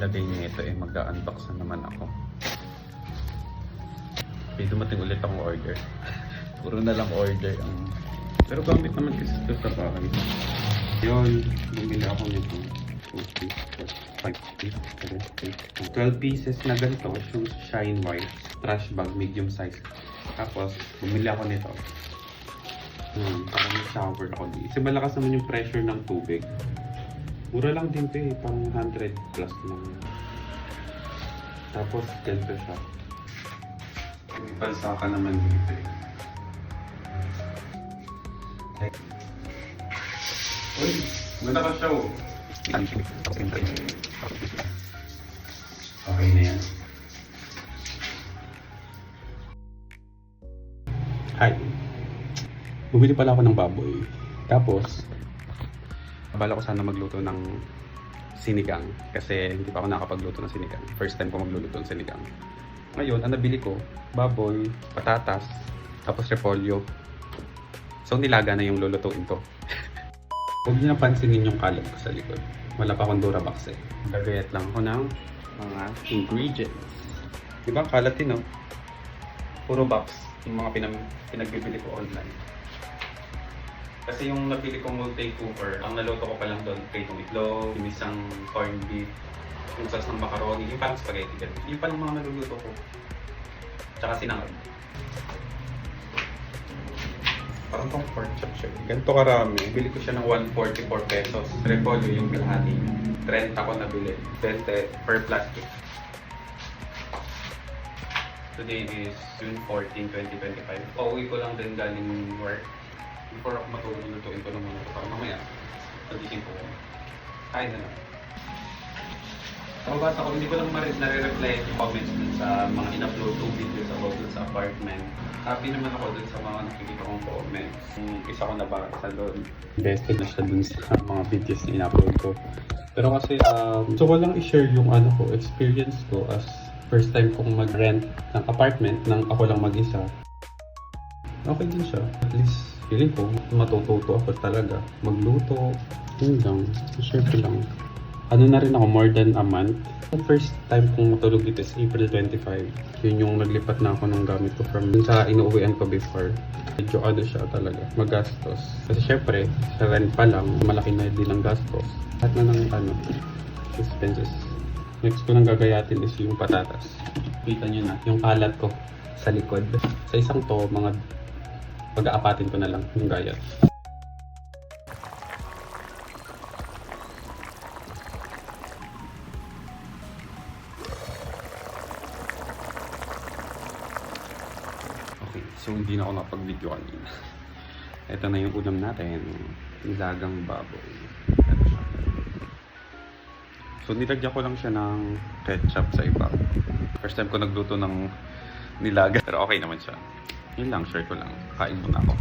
lagay niya ito eh, mag-unbox na naman ako. Okay, dumating ulit akong order. Puro na lang order ang... Pero gamit naman kasi ito sa bahay. Yun, bumili ako nito. 12 pieces na ganito, yung shine white, trash bag, medium size. Tapos, bumili ako nito. Parang shower ako dito. Kasi malakas naman yung pressure ng tubig. Mura lang din ito eh, pang 100 plus lang. Tapos, ganito siya. May palsaka naman dito eh. Uy, ganda ka siya oh. Okay na yan. Hi. Bumili pala ako ng baboy. Tapos, bala ko sana magluto ng sinigang. Kasi hindi pa ako nakapagluto ng sinigang. First time ko magluluto ng sinigang. Ngayon, ang nabili ko, baboy, patatas, tapos repolyo. So, nilaga na yung lulutuin ko. Huwag niyo napansinin yung kalat ko sa likod. Wala pa akong Durabox eh. Gagayat lang ako ng mga ingredients. Diba? Kalat din, no? Puro box. Yung mga pinagbibili ko online. Kasi yung nabili kong multi-cooker, ang naluto ko pa lang doon, pritong itlog, yung isang corned beef, yung sauce ng macaroni, yung parang spaghetti. Yung pa lang mga naluluto ko. Tsaka sinangag. Parang pang pork chop siya. Ganito karami. Bili ko siya ng 144 pesos. Repolyo yung kalahati niya. 30 ko nabili. 20 per plastic. Today is June 14, 2025. Pauwi ko lang din galing work. Before ako matulog, lutuin ko naman ito. Para mamaya, nagising ko. Kain na lang. Mabasa ko, hindi ko lang nare-reply yung comments dun sa mga in-upload 2 videos about dun sa apartment. Happy naman ako dun sa mga nakikita kong comments. Isa ko nabasa dun. Invested na siya dun sa mga videos na in-upload ko. Pero kasi, gusto ko lang i-share yung experience ko as first time kong mag-rent ng apartment nang ako lang mag-isa. Okay din siya. At least, feeling ko, matututo ako talaga. Magluto, yun lang. I-share ko lang. Ano na rin ako, more than a month. The first time kong matulog dito is April 25. Yun yung naglipat na ako ng gamit ko from dun sa inuuwian ko before. Medyo siya talaga, magastos. Kasi syempre, sa rent pa lang, malaki na din ang gastos. Lahat na ng expenses. Next ko nang gagayatin is yung patatas. Kita nyo na, yung kalat ko sa likod. Sa isang to, mga pag-aapatin ko na lang yung gayat. So hindi na ako nakapag-video kanina. Ito na yung ulam natin. Nilagang baboy. Ito siya. So nilagyan ko lang siya ng ketchup sa iba. First time ko nagluto ng nilaga. Pero okay naman siya. Yun lang, share ko lang. Kain muna ako.